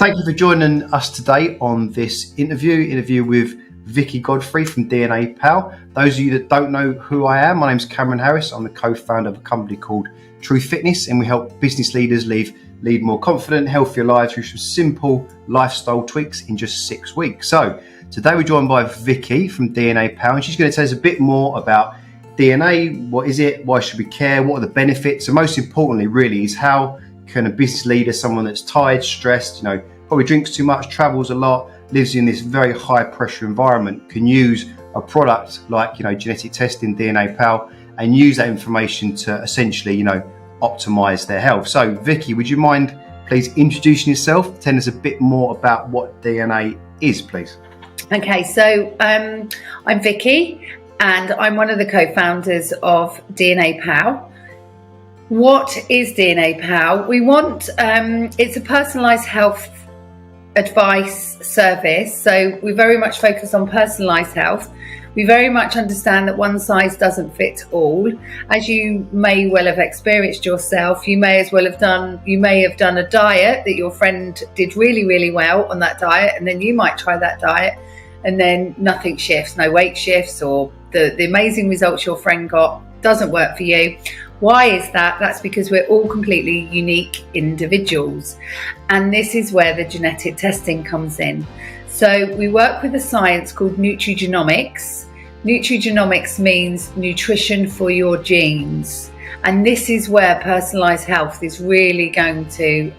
thank you for joining us today on this interview with Vicky Godfrey from DNA Pal. Those of you that don't know who I am, my name's Cameron Harris. I'm the co-founder of a company called True Fitness, and we help business leaders lead more confident, healthier lives through some simple lifestyle tweaks in just 6 weeks. So today we're joined by Vicky from DNA Pal, and she's going to tell us a bit more about DNA. What is it? Why should we care? What are the benefits? And most importantly, really, is how can a business leader, someone that's tired, stressed, probably drinks too much, travels a lot, lives in this very high pressure environment, can use a product like, genetic testing, DNA Pal, and use that information to essentially, optimize their health. So Vicky, would you mind please introducing yourself, telling us a bit more about what DNA is, please? Okay, so I'm Vicky, and I'm one of the co-founders of DNA Pal. What is DNA Pal? We want, it's a personalised health advice service. So we very much focus on personalised health. We very much understand that one size doesn't fit all. As you may well have experienced yourself, you may have done a diet that your friend did really, really well on that diet, and then you might try that diet and then nothing shifts, no weight shifts, or the amazing results your friend got doesn't work for you. Why is that? That's because we're all completely unique individuals. And this is where the genetic testing comes in. So we work with a science called nutrigenomics. Nutrigenomics means nutrition for your genes. And this is where personalised health is really going to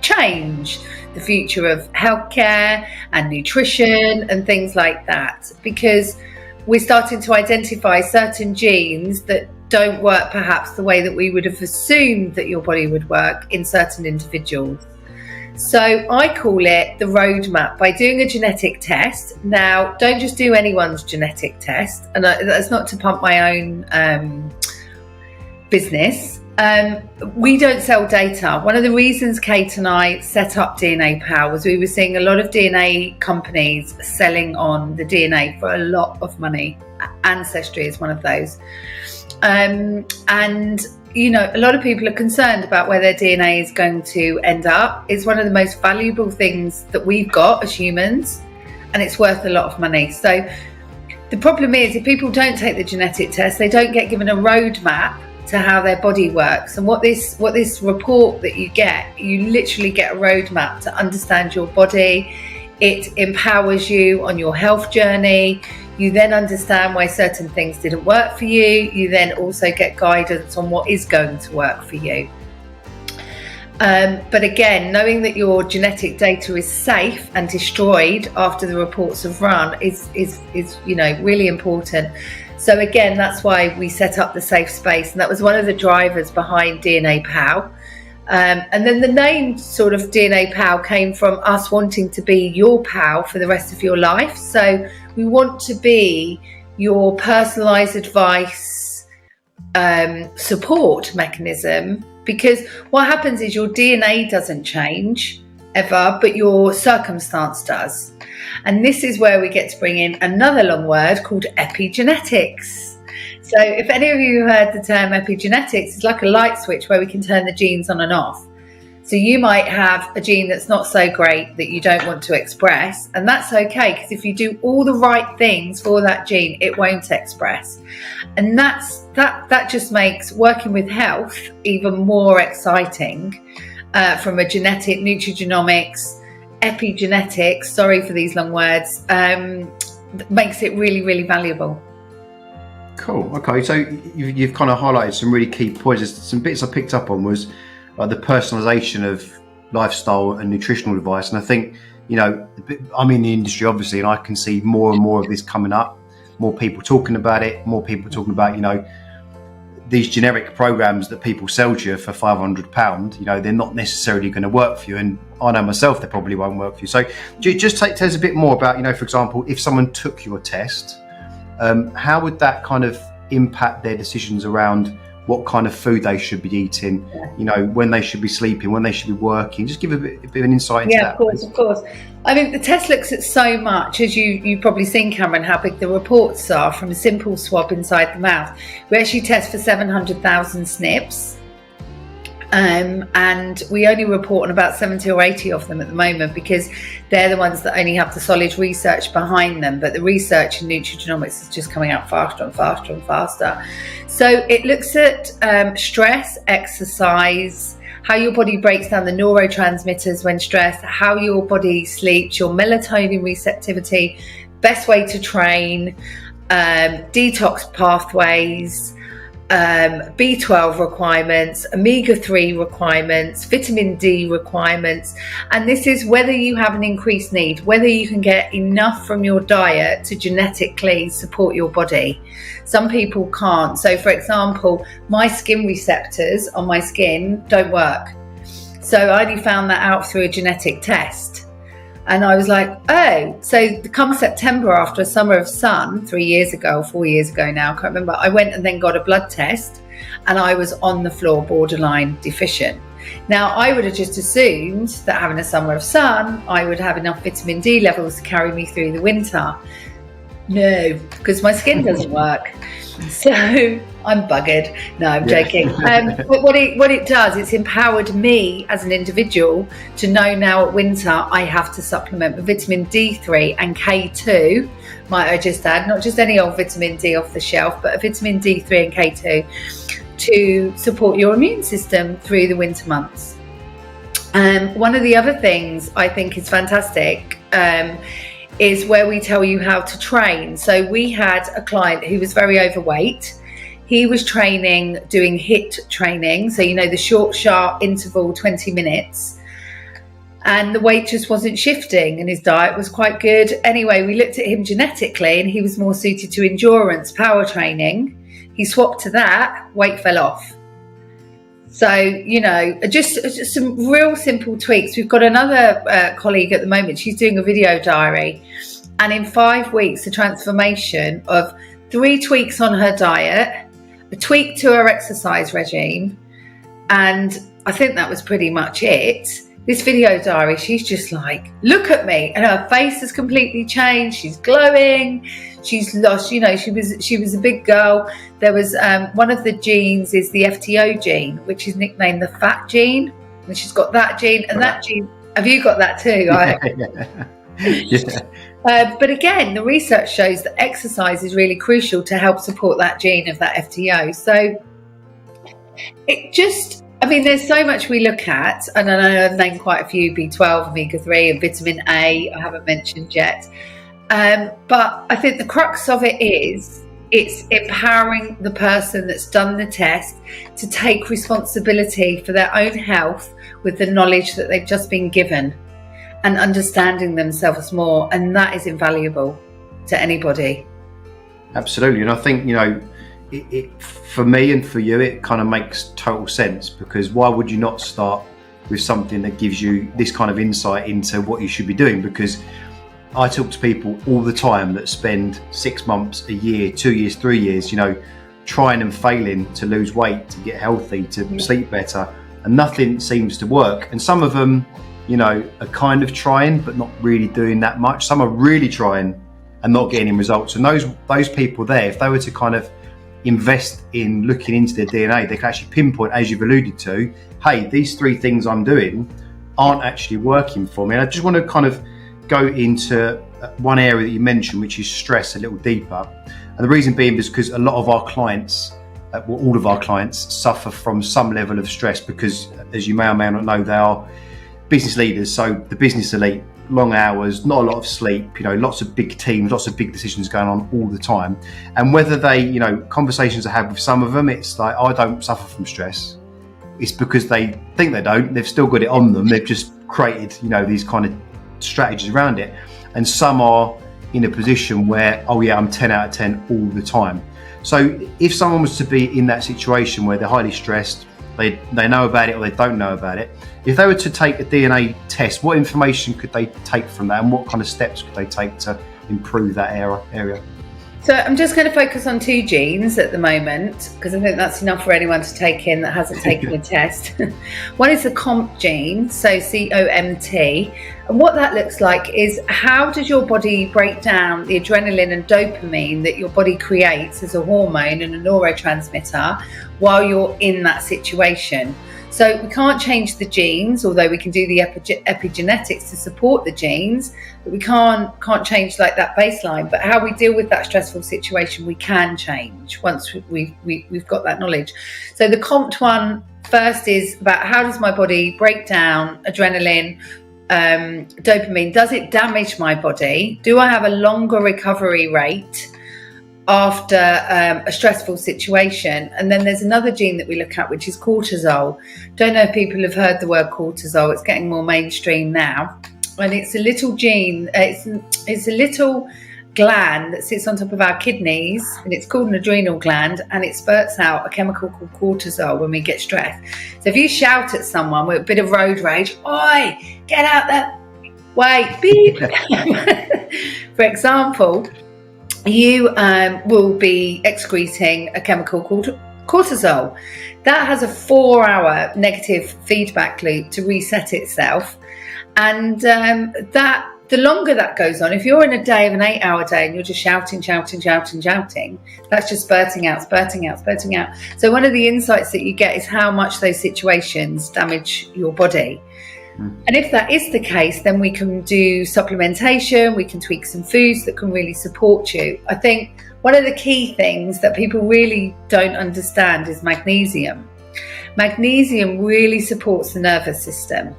change the future of healthcare and nutrition and things like that. Because we're starting to identify certain genes that don't work perhaps the way that we would have assumed that your body would work in certain individuals. So I call it the roadmap. By doing a genetic test, now don't just do anyone's genetic test, and that's not to pump my own business. We don't sell data. One of the reasons Kate and I set up DNA Pal was we were seeing a lot of DNA companies selling on the DNA for a lot of money. Ancestry is one of those. And a lot of people are concerned about where their DNA is going to end up. It's one of the most valuable things that we've got as humans, and it's worth a lot of money. So the problem is, if people don't take the genetic test, they don't get given a roadmap to how their body works. And what this report that you literally get a roadmap to understand your body. It empowers you on your health journey. You then understand why certain things didn't work for you. You then also get guidance on what is going to work for you. But again, knowing that your genetic data is safe and destroyed after the reports have run is really important. So again, that's why we set up the safe space, and that was one of the drivers behind DNA Pal. And then the name sort of DNA Pal came from us wanting to be your pal for the rest of your life. So we want to be your personalised advice support mechanism, because what happens is your DNA doesn't change ever, but your circumstance does. And this is where we get to bring in another long word called epigenetics. So if any of you heard the term epigenetics, it's like a light switch where we can turn the genes on and off. So you might have a gene that's not so great that you don't want to express, and that's okay, because if you do all the right things for that gene, it won't express. And that just makes working with health even more exciting from a genetic, nutrigenomics, epigenetics, sorry for these long words, makes it really, really valuable. Cool. Okay, so you've kind of highlighted some really key points. Some bits I picked up on was the personalisation of lifestyle and nutritional advice, and I think I'm in the industry obviously, and I can see more and more of this coming up. More people talking about it. More people talking about these generic programs that people sell to you for £500. They're not necessarily going to work for you, and I know myself they probably won't work for you. So just tell us a bit more about for example, if someone took your test. How would that kind of impact their decisions around what kind of food they should be eating, when they should be sleeping, when they should be working? Just give a bit of an insight into that. Yeah, of course. I mean, the test looks at so much, as you've probably seen, Cameron, how big the reports are from a simple swab inside the mouth. We actually test for 700,000 SNPs. And we only report on about 70 or 80 of them at the moment, because they're the ones that only have the solid research behind them. But the research in nutrigenomics is just coming out faster and faster and faster. So it looks at stress, exercise, how your body breaks down the neurotransmitters when stressed, how your body sleeps, your melatonin receptivity, best way to train, detox pathways, B12 requirements, omega-3 requirements, vitamin D requirements. And this is whether you have an increased need, whether you can get enough from your diet to genetically support your body. Some people can't. So for example, my skin receptors on my skin don't work. So I only found that out through a genetic test. And I was like, oh, so come September, after a summer of sun, 3 years ago, 4 years ago now, I can't remember, I went and then got a blood test, and I was on the floor borderline deficient. Now, I would have just assumed that having a summer of sun, I would have enough vitamin D levels to carry me through the winter. No, because my skin doesn't work. So I'm buggered. No, I'm joking. But what it does, it's empowered me as an individual to know now at winter I have to supplement with vitamin D3 and K2. Might I just add, not just any old vitamin D off the shelf, but a vitamin D3 and K2 to support your immune system through the winter months. One of the other things I think is fantastic is where we tell you how to train. So we had a client who was very overweight. He was training, doing HIIT training. So, the short, sharp interval, 20 minutes. And the weight just wasn't shifting, and his diet was quite good. Anyway, we looked at him genetically, and he was more suited to endurance, power training. He swapped to that, weight fell off. So, just some real simple tweaks. We've got another colleague at the moment. She's doing a video diary. And in 5 weeks, the transformation of 3 tweaks on her diet, a tweak to her exercise regime. And I think that was pretty much it. This video diary, she's just like, look at me. And her face has completely changed. She's glowing. She's lost, she was a big girl. There was one of the genes is the FTO gene, which is nicknamed the fat gene. And she's got that gene and that gene. Have you got that too? Yeah. But again, the research shows that exercise is really crucial to help support that gene of that FTO. So there's so much we look at, and I know I've named quite a few, B12, omega-3 and vitamin A I haven't mentioned yet. But I think the crux of it is it's empowering the person that's done the test to take responsibility for their own health with the knowledge that they've just been given and understanding themselves more. And that is invaluable to anybody. Absolutely. And I think, it for me and for you, it kind of makes total sense, because why would you not start with something that gives you this kind of insight into what you should be doing? Because I talk to people all the time that spend 6 months, a year, 2 years, 3 years, trying and failing to lose weight, to get healthy, to sleep better, and nothing seems to work. And some of them, are kind of trying, but not really doing that much. Some are really trying and not getting any results. And those people there, if they were to kind of invest in looking into their DNA, they can actually pinpoint, as you've alluded to, hey, these 3 things I'm doing aren't actually working for me. And I just want to kind of go into one area that you mentioned, which is stress, a little deeper. And the reason being is because a lot of our clients, all of our clients, suffer from some level of stress, because, as you may or may not know, they are business leaders. So the business elite, long hours, not a lot of sleep, lots of big teams, lots of big decisions going on all the time. And whether they, conversations I have with some of them, it's like, I don't suffer from stress. It's because they think they don't. They've still got it on them. They've just created, these kind of strategies around it. And some are in a position where, oh yeah, I'm 10 out of 10 all the time. So if someone was to be in that situation where they're highly stressed, they know about it or they don't know about it, if they were to take a DNA test, what information could they take from that, and what kind of steps could they take to improve that area? So I'm just going to focus on 2 genes at the moment, because I think that's enough for anyone to take in that hasn't taken a test. One is the COMT gene, so COMT. And what that looks like is, how does your body break down the adrenaline and dopamine that your body creates as a hormone and a neurotransmitter while you're in that situation? So we can't change the genes, although we can do the epigenetics to support the genes, but we can't change like that baseline. But how we deal with that stressful situation, we can change once we've got that knowledge. So the COMT one first is about how does my body break down adrenaline, dopamine? Does it damage my body? Do I have a longer recovery rate after a stressful situation? And then there's another gene that we look at, which is cortisol. Don't know if people have heard the word cortisol. It's getting more mainstream now, and it's a little gene. It's a little gland that sits on top of our kidneys, and it's called an adrenal gland, and it spurts out a chemical called cortisol when we get stressed. So if you shout at someone with a bit of road rage, "Oi, get out that way, beep," for example, you will be excreting a chemical called cortisol. That has a 4-hour negative feedback loop to reset itself. And the longer that goes on, if you're in a day of an 8-hour day and you're just shouting, that's just spurting out. So one of the insights that you get is how much those situations damage your body. And if that is the case, then we can do supplementation, we can tweak some foods that can really support you. I think one of the key things that people really don't understand is magnesium. Magnesium really supports the nervous system.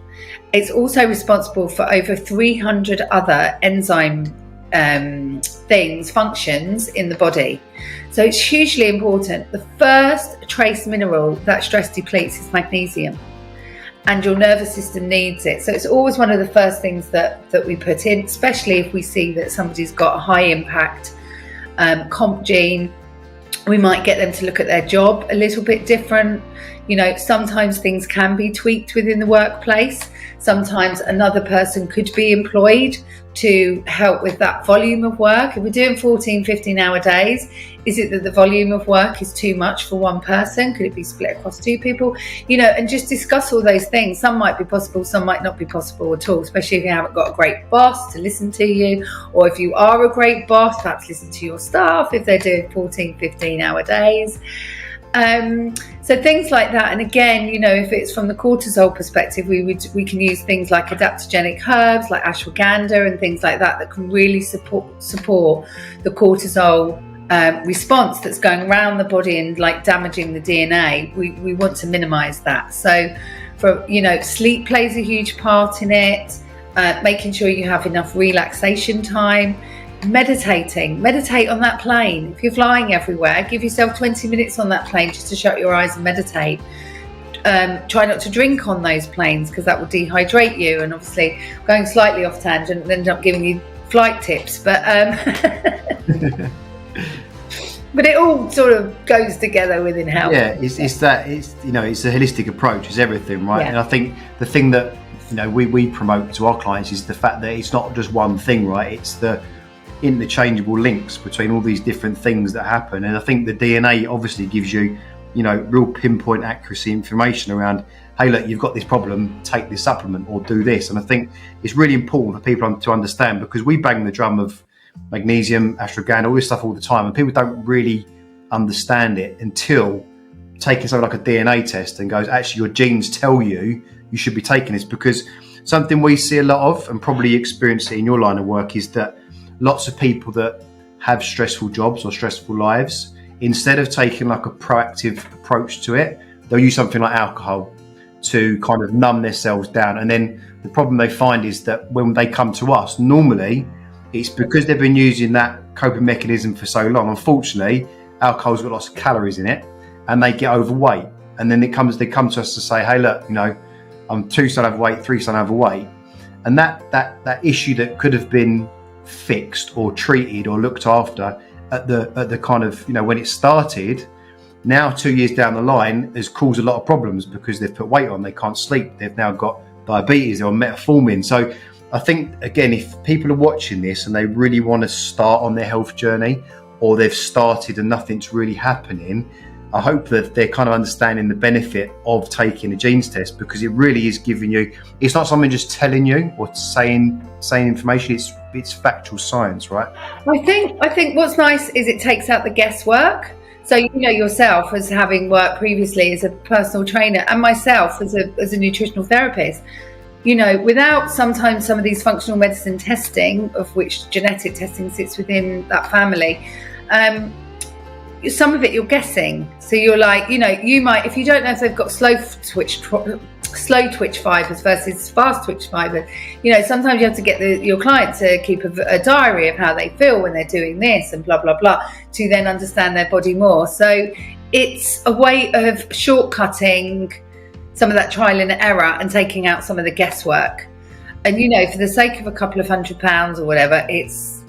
It's also responsible for over 300 other enzyme functions in the body. So it's hugely important. The first trace mineral that stress depletes is magnesium, and your nervous system needs it. So it's always one of the first things that we put in, especially if we see that somebody's got a high impact COMT gene. We might get them to look at their job a little bit different. Sometimes things can be tweaked within the workplace. Sometimes another person could be employed to help with that volume of work. If we're doing 14, 15-hour days, is it that the volume of work is too much for one person? Could it be split across 2 people? And just discuss all those things. Some might be possible, some might not be possible at all, especially if you haven't got a great boss to listen to you, or if you are a great boss, perhaps listen to your staff if they're doing 14, 15-hour days. So things like that. And again, if it's from the cortisol perspective, we can use things like adaptogenic herbs like ashwagandha and things like that can really support the cortisol response that's going around the body and like damaging the DNA. We want to minimize that. So sleep plays a huge part in it. Making sure you have enough relaxation time. Meditate on that plane. If you're flying everywhere, give yourself 20 minutes on that plane just to shut your eyes and meditate. Try not to drink on those planes because that will dehydrate you. And obviously, going slightly off tangent and end up giving you flight tips, but but it all sort of goes together within health. Yeah, it's a holistic approach. It's everything, right? Yeah. And I think the thing that we promote to our clients is the fact that it's not just one thing, right? It's the interchangeable links between all these different things that happen. And I think the DNA obviously gives you real pinpoint accuracy information around, hey look, you've got this problem, take this supplement or do this. And I think it's really important for people to understand, because we bang the drum of magnesium, ashwagandha, all this stuff all the time, and people don't really understand it until taking something like a DNA test and goes, actually your genes tell you should be taking this. Because something we see a lot of, and probably experience it in your line of work, is that lots of people that have stressful jobs or stressful lives, instead of taking like a proactive approach to it, they'll use something like alcohol to kind of numb themselves down. And then the problem they find is that when they come to us, normally it's because they've been using that coping mechanism for so long. Unfortunately, alcohol's got lots of calories in it and they get overweight. And then they come to us to say, hey, look, I'm 2 stone overweight, 3 stone overweight. And that issue that could have been fixed or treated or looked after at the kind of when it started, now 2 years down the line has caused a lot of problems because they've put weight on, they can't sleep, they've now got diabetes, they're on metformin. So I think, again, if people are watching this and they really want to start on their health journey, or they've started and nothing's really happening, I hope that they're kind of understanding the benefit of taking a genes test, because it really is giving you, it's not something just telling you or saying information, it's factual science, right? I think what's nice is it takes out the guesswork. So, you know, yourself as having worked previously as a personal trainer and myself as a nutritional therapist, you know, without sometimes some of these functional medicine testing, of which genetic testing sits within that family, some of it you're guessing. So you're like, you know, you might, if you don't know if they've got slow twitch fibers versus fast twitch fibers, you know, sometimes you have to get your client to keep a diary of how they feel when they're doing this and blah, blah, blah, to then understand their body more. So it's a way of shortcutting some of that trial and error and taking out some of the guesswork. And, you know, for the sake of a couple of £100 or whatever, it's,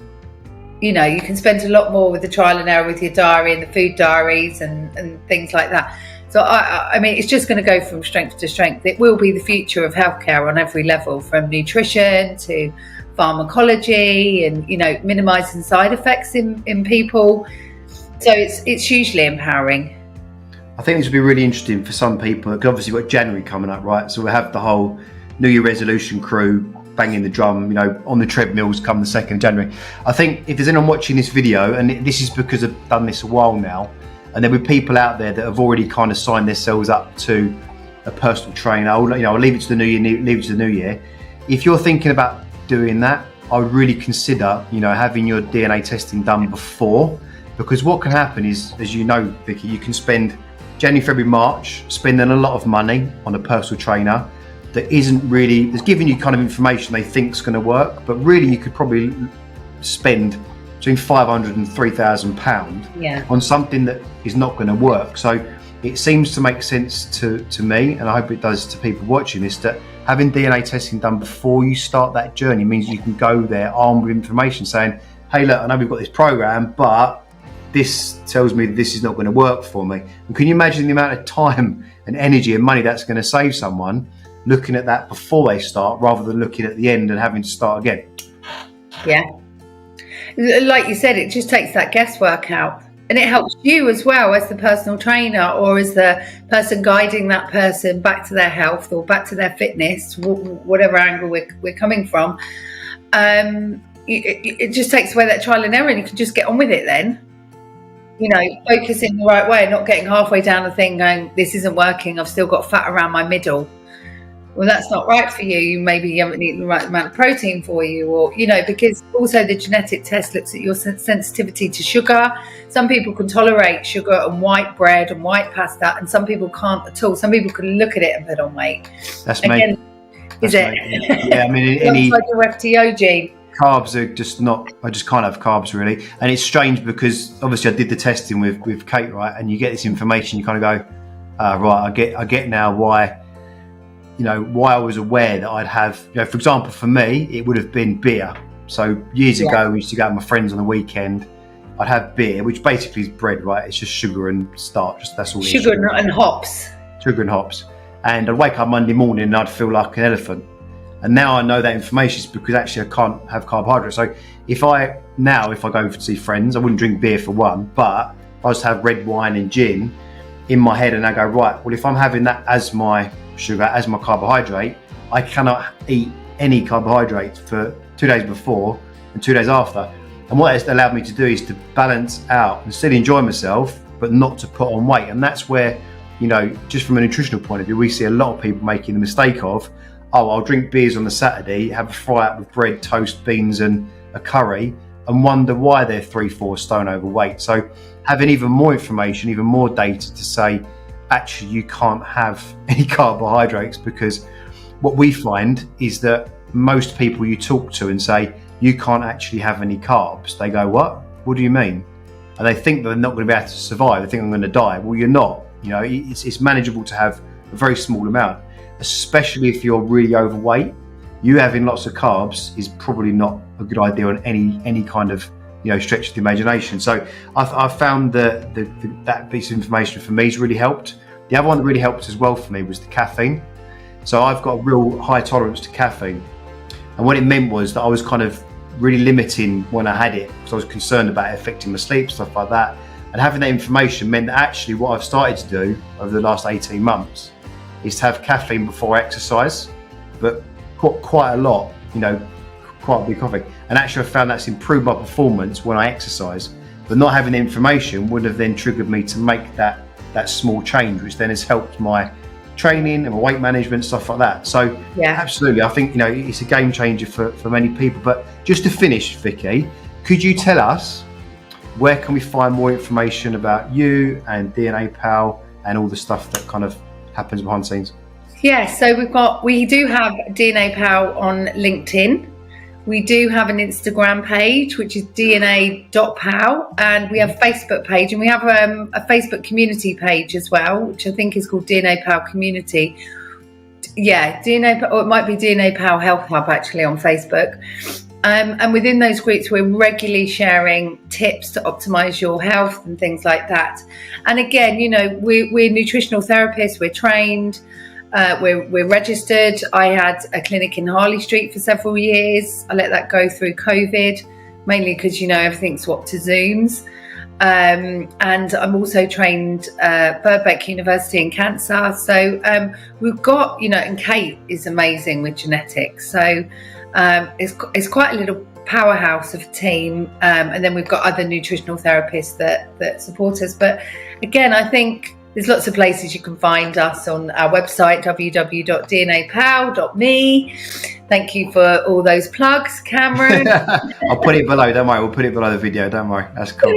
you know, you can spend a lot more with the trial and error with your diary and the food diaries and things like that. So, I mean, it's just going to go from strength to strength. It will be the future of healthcare on every level, from nutrition to pharmacology and, you know, minimising side effects in people. So it's hugely empowering. I think this would be really interesting for some people, because obviously we've got January coming up, right? So we have the whole New Year resolution crew banging the drum, you know, on the treadmills come the 2nd of January. I think if there's anyone watching this video, and this is because I've done this a while now, and there'll be people out there that have already kind of signed themselves up to a personal trainer. I'll leave it to the new year, leave it to the new year. If you're thinking about doing that, I would really consider, you know, having your DNA testing done before, because what can happen is, as you know, Vicky, you can spend January, February, March spending a lot of money on a personal trainer that isn't really, that's giving you kind of information they think is going to work, but really you could probably spend between £500 and £3,000 on something that is not going to work. So it seems to make sense to me, and I hope it does to people watching this, that having DNA testing done before you start that journey means you can go there armed with information saying, hey, look, I know we've got this program, but this tells me this is not going to work for me. And can you imagine the amount of time and energy and money that's going to save someone looking at that before they start, rather than looking at the end and having to start again? Yeah. Like you said, it just takes that guesswork out, and it helps you as well as the personal trainer or as the person guiding that person back to their health or back to their fitness, whatever angle we're coming from. It just takes away that trial and error, and you can just get on with it then. You know, focus in the right way, not getting halfway down the thing going, this isn't working, I've still got fat around my middle. Well, that's not right for you. Maybe you haven't eaten the right amount of protein for you, or, you know, because also the genetic test looks at your sensitivity to sugar. Some people can tolerate sugar and white bread and white pasta, and some people can't at all. Some people can look at it and put on weight. That's me. Is it? Yeah, I mean, any like your FTO gene. Carbs are just not, I just can't have carbs really. And it's strange because obviously I did the testing with Kate, right? And you get this information, you kind of go, right, I get now why, you know, why I was aware that I'd have, you know, for example, for me, it would have been beer. So years ago, we used to go out with my friends on the weekend. I'd have beer, which basically is bread, right? It's just sugar and starch. That's all it is. Sugar and hops. Sugar and hops. And I'd wake up Monday morning and I'd feel like an elephant. And now I know that information is because actually I can't have carbohydrates. So if I go to see friends, I wouldn't drink beer for one, but I just have red wine and gin in my head, and I go, right, well, if I'm having that as my sugar, as my carbohydrate, I cannot eat any carbohydrates for 2 days before and 2 days after. And what it's allowed me to do is to balance out and still enjoy myself, but not to put on weight. And that's where, you know, just from a nutritional point of view, we see a lot of people making the mistake of, oh, I'll drink beers on the Saturday, have a fry up with bread, toast, beans and a curry, and wonder why they're 3-4 stone overweight. So having even more information, even more data to say, actually, you can't have any carbohydrates, because what we find is that most people you talk to and say, you can't actually have any carbs, they go, what? What do you mean? And they think that they're not going to be able to survive. They think I'm going to die. Well, you're not. You know, it's manageable to have a very small amount. Especially if you're really overweight, you having lots of carbs is probably not a good idea on any kind of, you know, stretch of the imagination. So I've found that piece of information for me has really helped. The other one that really helped as well for me was the caffeine. So I've got a real high tolerance to caffeine, and what it meant was that I was kind of really limiting when I had it, because I was concerned about it affecting my sleep, stuff like that. And having that information meant that actually what I've started to do over the last 18 months is to have caffeine before exercise, but quite a lot, you know, quite a big coffee. And actually I found that's improved my performance when I exercise. but not having the information would have then triggered me to make that small change, which then has helped my training and my weight management, stuff like that. So absolutely, I think it's a game changer for many people. But just to finish, Vicky, could you tell us where can we find more information about you and DNA Pal and all the stuff that kind of happens behind the scenes? Yeah, so we do have DNA Pal on LinkedIn. We do have an Instagram page, which is dna.pal, and we have a Facebook page, and we have a Facebook community page as well, which I think is called DNA Pal Community. Yeah, or it might be DNA Pal Health Hub actually on Facebook. And within those groups, we're regularly sharing tips to optimize your health and things like that. And again, we're nutritional therapists, we're trained. We're registered. I had a clinic in Harley Street for several years. I let that go through COVID, mainly because everything swapped to Zooms. And I'm also trained Birkbeck University in cancer. So we've got, and Kate is amazing with genetics. So it's quite a little powerhouse of a team. And then we've got other nutritional therapists that support us. But again, I think there's lots of places you can find us on our website, www.dnapal.me. Thank you for all those plugs, Cameron. I'll put it below, don't worry. We'll put it below the video, don't worry. That's cool.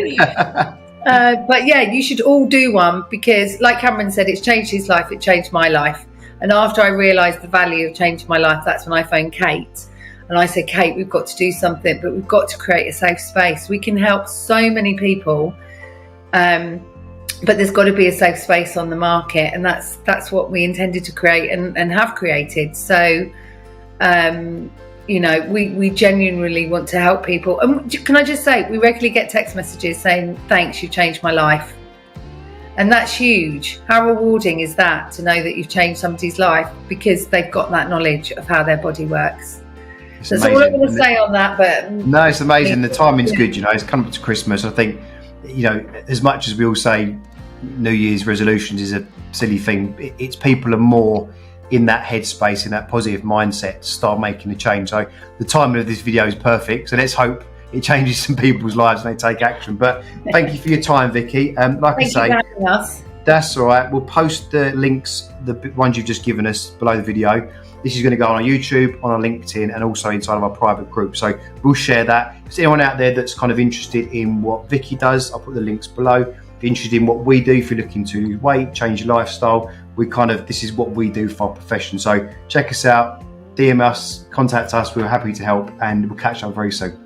But yeah, you should all do one because, like Cameron said, it's changed his life. It changed my life. And after I realised the value of changing my life, that's when I phoned Kate. And I said, Kate, we've got to do something, but we've got to create a safe space. We can help so many people. But there's got to be a safe space on the market, and that's what we intended to create and have created. So, we genuinely want to help people. And can I just say, we regularly get text messages saying, "Thanks, you've changed my life," and that's huge. How rewarding is that to know that you've changed somebody's life because they've got that knowledge of how their body works? So that's all I'm going to say on that. But no, it's amazing. The timing's good. It's coming up to Christmas. I think, as much as we all say New Year's resolutions is a silly thing, it's people are more in that headspace, in that positive mindset to start making a change. So the timing of this video is perfect. So let's hope it changes some people's lives and they take action. But thank you for your time, Vicky. Like I say, thank you for having us. That's all right. We'll post the links, the ones you've just given us, below the video. This is going to go on our YouTube, on our LinkedIn, and also inside of our private group. So we'll share that. If there's anyone out there that's kind of interested in what Vicky does, I'll put the links below. If you're interested in what we do, if you're looking to lose weight, change your lifestyle, this is what we do for our profession. So check us out, DM us, contact us. We're happy to help, and we'll catch up very soon.